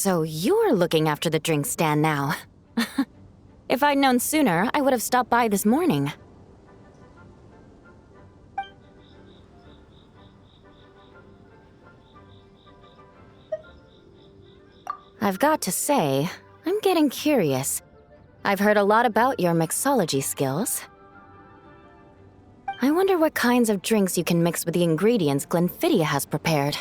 So you're looking after the drink stand now. If I'd known sooner, I would have stopped by this morning. I've got to say, I'm getting curious. I've heard a lot about your mixology skills. I wonder what kinds of drinks you can mix with the ingredients Glenfiddich has prepared.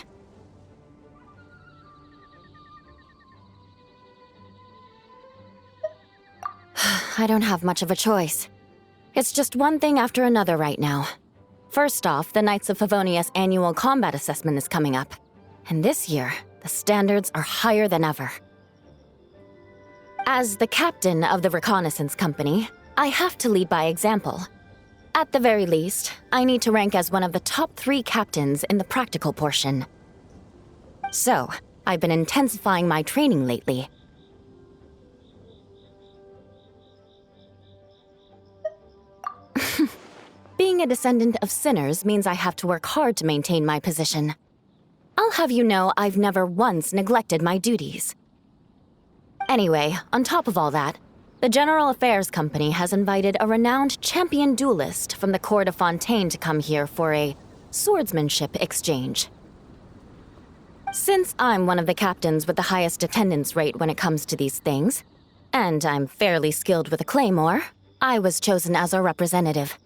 I don't have much of a choice. It's just one thing after another right now. First off, the Knights of Favonia's annual combat assessment is coming up. And this year, the standards are higher than ever. As the captain of the reconnaissance company, I have to lead by example. At the very least, I need to rank as one of the top 3 captains in the practical portion. So, I've been intensifying my training lately. Being a descendant of sinners means I have to work hard to maintain my position. I'll have you know I've never once neglected my duties. Anyway, on top of all that, the General Affairs Company has invited a renowned champion duelist from the Court of Fontaine to come here for a swordsmanship exchange. Since I'm one of the captains with the highest attendance rate when it comes to these things, and I'm fairly skilled with a claymore, I was chosen as our representative.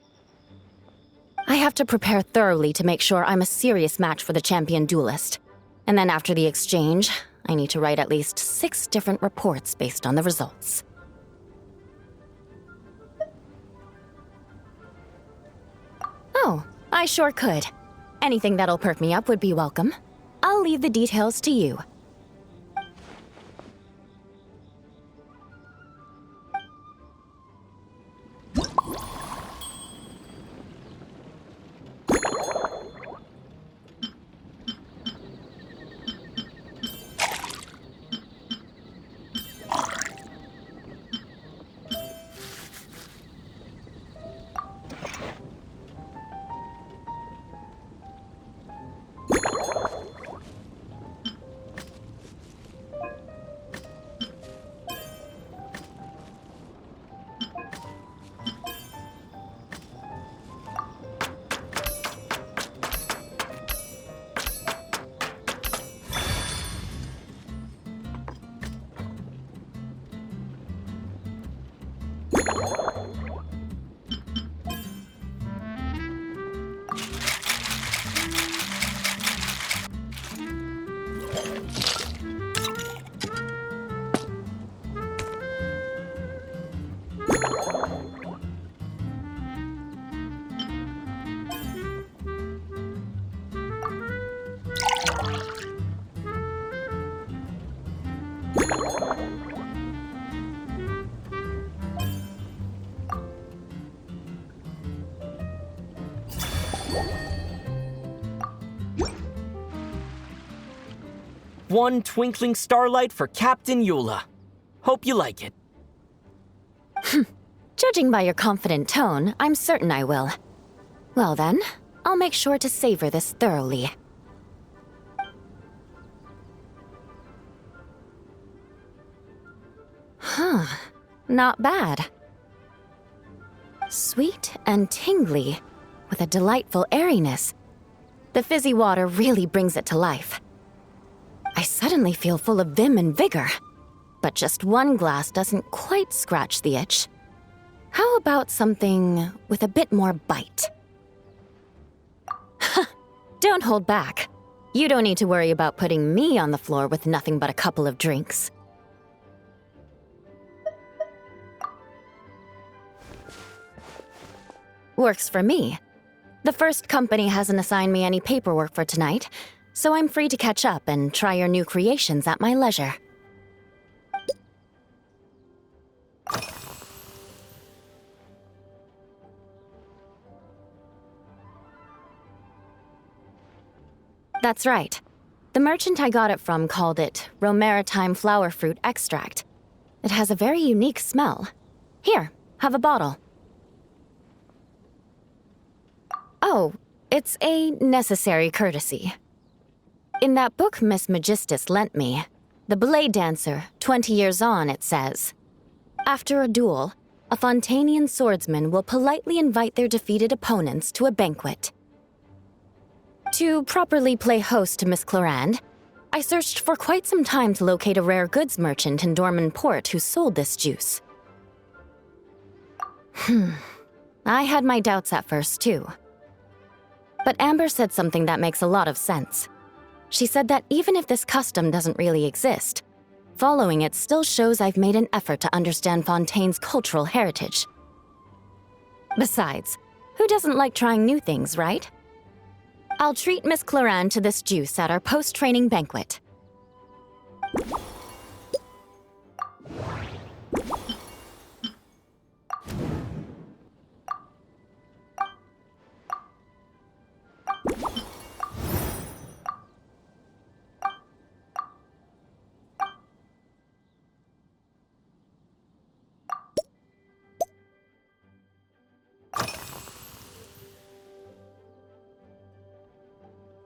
I have to prepare thoroughly to make sure I'm a serious match for the champion duelist. And then after the exchange, I need to write at least 6 different reports based on the results. Oh, I sure could. Anything that'll perk me up would be welcome. I'll leave the details to you. One twinkling starlight for Captain Eula. Hope you like it. Judging by your confident tone, I'm certain I will. Well then, I'll make sure to savor this thoroughly. Huh, not bad. Sweet and tingly, with a delightful airiness. The fizzy water really brings it to life. I suddenly feel full of vim and vigor, but just one glass doesn't quite scratch the itch. How about something with a bit more bite? Don't hold back. You don't need to worry about putting me on the floor with nothing but a couple of drinks. Works for me. The first company hasn't assigned me any paperwork for tonight, so I'm free to catch up and try your new creations at my leisure. That's right. The merchant I got it from called it Romaritime flower fruit extract. It has a very unique smell. Here, have a bottle. Oh, it's a necessary courtesy. In that book Miss Magistus lent me, The Blade Dancer, 20 years on, it says. After a duel, a Fontanian swordsman will politely invite their defeated opponents to a banquet. To properly play host to Miss Clarande, I searched for quite some time to locate a rare goods merchant in Dorman Port who sold this juice. I had my doubts at first, too. But Amber said something that makes a lot of sense. She said that even if this custom doesn't really exist, following it still shows I've made an effort to understand Fontaine's cultural heritage. Besides, who doesn't like trying new things, right? I'll treat Miss Clarande to this juice at our post-training banquet.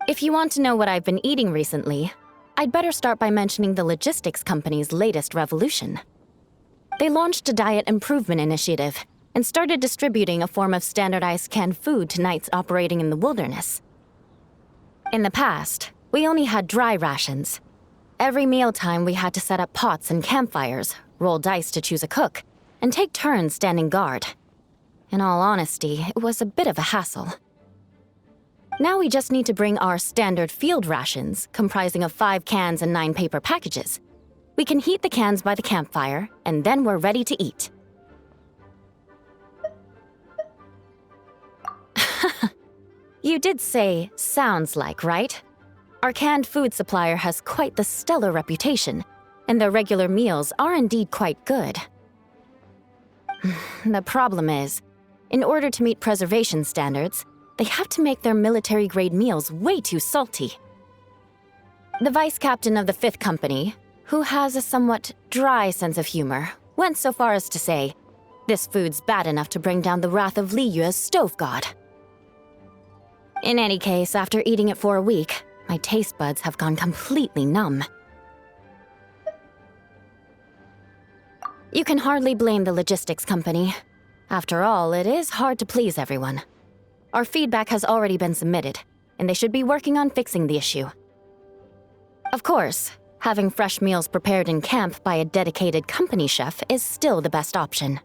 If you want to know what I've been eating recently, I'd better start by mentioning the logistics company's latest revolution. They launched a diet improvement initiative and started distributing a form of standardized canned food to knights operating in the wilderness. In the past, we only had dry rations. Every mealtime we had to set up pots and campfires, roll dice to choose a cook, and take turns standing guard. In all honesty, it was a bit of a hassle. Now we just need to bring our standard field rations, comprising of 5 cans and 9 paper packages. We can heat the cans by the campfire, and then we're ready to eat. You did say, sounds like, right? Our canned food supplier has quite the stellar reputation, and their regular meals are indeed quite good. The problem is, in order to meet preservation standards, they have to make their military-grade meals way too salty. The vice captain of the 5th Company, who has a somewhat dry sense of humor, went so far as to say, "This food's bad enough to bring down the wrath of Li Yue's stove god." In any case, after eating it for a week, my taste buds have gone completely numb. You can hardly blame the logistics company. After all, it is hard to please everyone. Our feedback has already been submitted, and they should be working on fixing the issue. Of course, having fresh meals prepared in camp by a dedicated company chef is still the best option.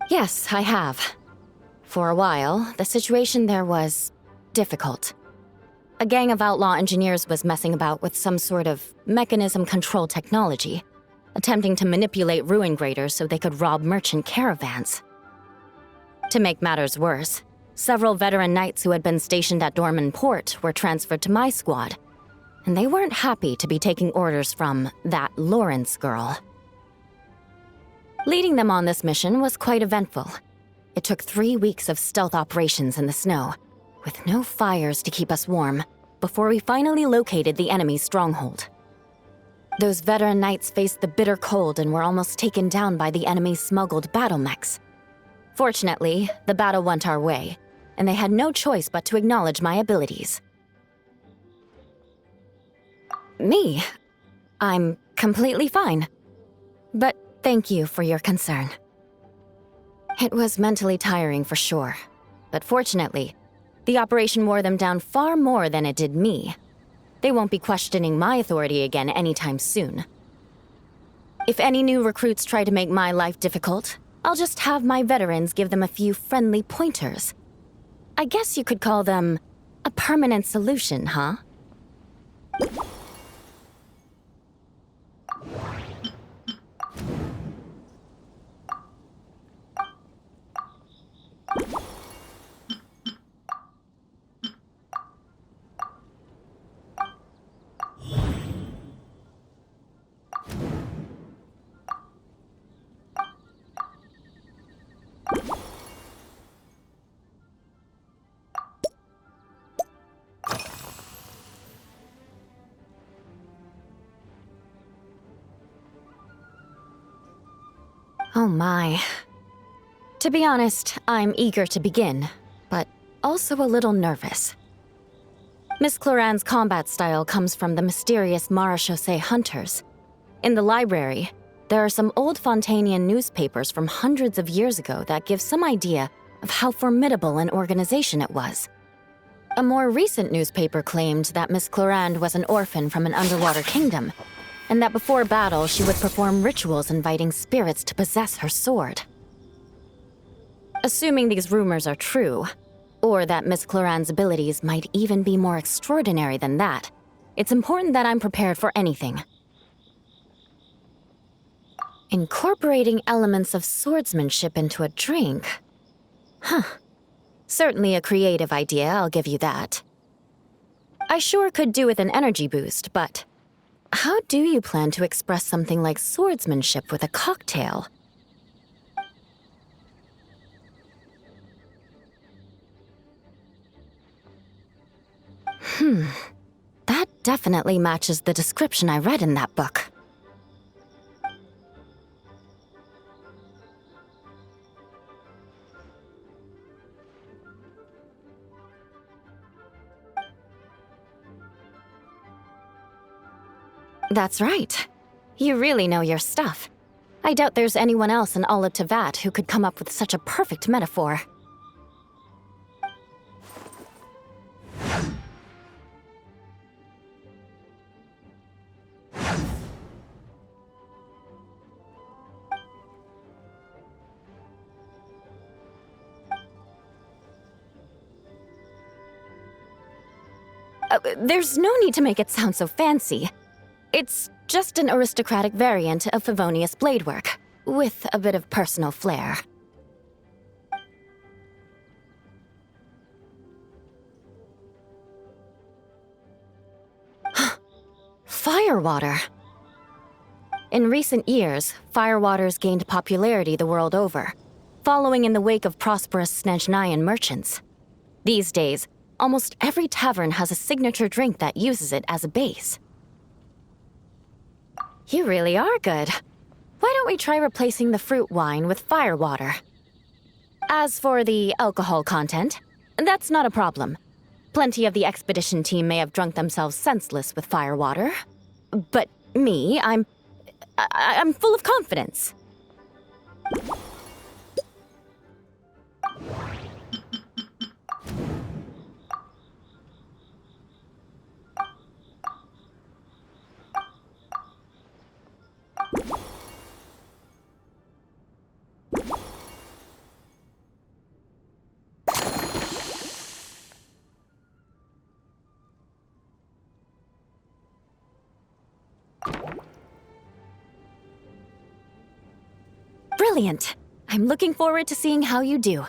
Yes, I have. For a while, the situation there was difficult. A gang of outlaw engineers was messing about with some sort of mechanism control technology, attempting to manipulate ruin graders so they could rob merchant caravans. To make matters worse, several veteran knights who had been stationed at Dorman Port were transferred to my squad, and they weren't happy to be taking orders from that Lawrence girl. Leading them on this mission was quite eventful. It took 3 weeks of stealth operations in the snow, with no fires to keep us warm, before we finally located the enemy's stronghold. Those veteran knights faced the bitter cold and were almost taken down by the enemy's smuggled battle mechs. Fortunately, the battle went our way, and they had no choice but to acknowledge my abilities. Me? I'm completely fine. But thank you for your concern. It was mentally tiring for sure, but fortunately, the operation wore them down far more than it did me. They won't be questioning my authority again anytime soon. If any new recruits try to make my life difficult, I'll just have my veterans give them a few friendly pointers. I guess you could call them a permanent solution, huh? Oh my. To be honest, I'm eager to begin, but also a little nervous. Miss Cloran's combat style comes from the mysterious Marechaussee hunters. In the library, there are some old Fontanian newspapers from hundreds of years ago that give some idea of how formidable an organization it was. A more recent newspaper claimed that Miss Cloran was an orphan from an underwater kingdom, and that before battle she would perform rituals inviting spirits to possess her sword. Assuming these rumors are true, or that Miss Cloran's abilities might even be more extraordinary than that, it's important that I'm prepared for anything. Incorporating elements of swordsmanship into a drink? Huh. Certainly a creative idea, I'll give you that. I sure could do with an energy boost, but how do you plan to express something like swordsmanship with a cocktail? That definitely matches the description I read in that book. That's right. You really know your stuff. I doubt there's anyone else in all of Tevat who could come up with such a perfect metaphor. There's no need to make it sound so fancy. It's just an aristocratic variant of Favonius bladework, with a bit of personal flair. Firewater. In recent years, firewaters gained popularity the world over, following in the wake of prosperous Snezhnayan merchants. These days, almost every tavern has a signature drink that uses it as a base. You really are good. Why don't we try replacing the fruit wine with firewater? As for the alcohol content, that's not a problem. Plenty of the expedition team may have drunk themselves senseless with firewater. But me, I'm full of confidence. Brilliant! I'm looking forward to seeing how you do.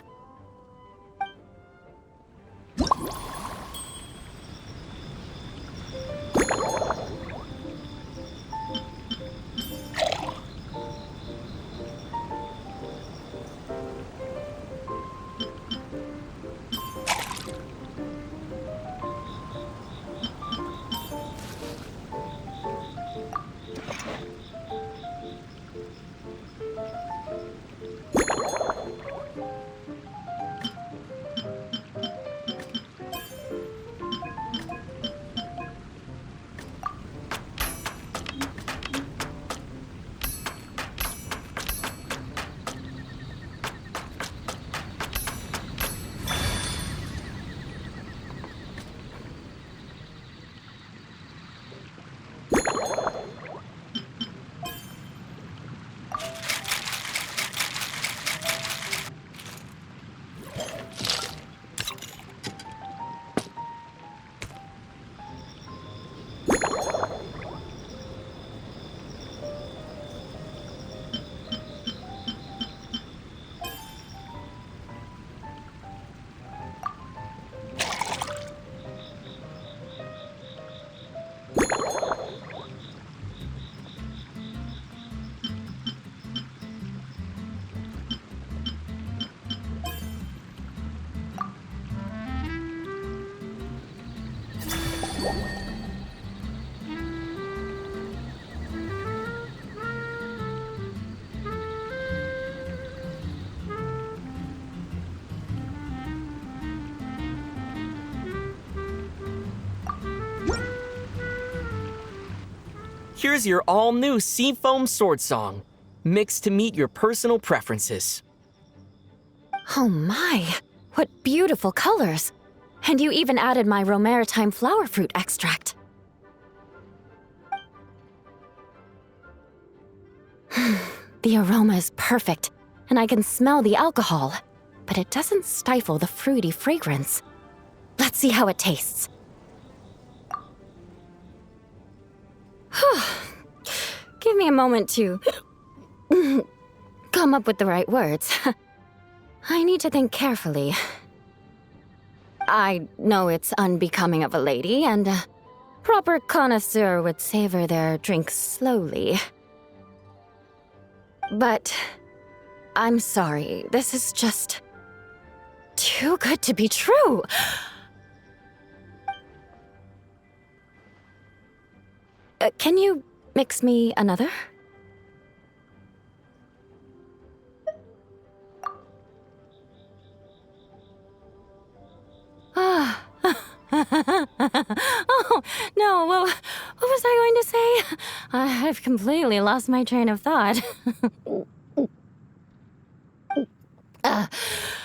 Here's your all-new Seafoam Sword Song, mixed to meet your personal preferences. Oh my, what beautiful colors. And you even added my romaritime flower fruit extract. The aroma is perfect, and I can smell the alcohol, but it doesn't stifle the fruity fragrance. Let's see how it tastes. Give me a moment to come up with the right words. I need to think carefully. I know it's unbecoming of a lady, and a proper connoisseur would savor their drinks slowly. But I'm sorry, this is just too good to be true. Can you mix me another? Ah. Oh, no, what was I going to say? I've completely lost my train of thought.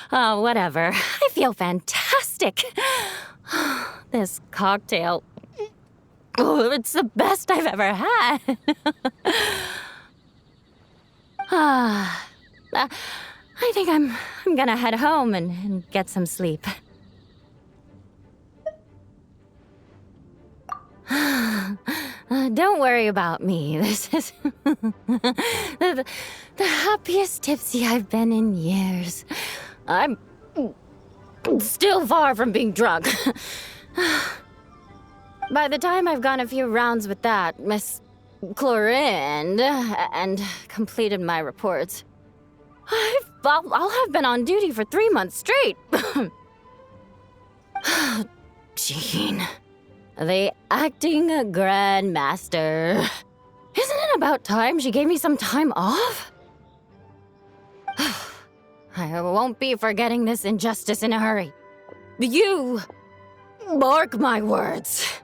Whatever. I feel fantastic. This cocktail, it's the best I've ever had. I think I'm gonna head home and get some sleep. Don't worry about me. This is the happiest tipsy I've been in years. I'm still far from being drunk. By the time I've gone a few rounds with that Miss Chlorine and completed my reports, I'll have been on duty for 3 months straight. Jean. The acting grandmaster. Isn't it about time she gave me some time off? I won't be forgetting this injustice in a hurry. You mark my words.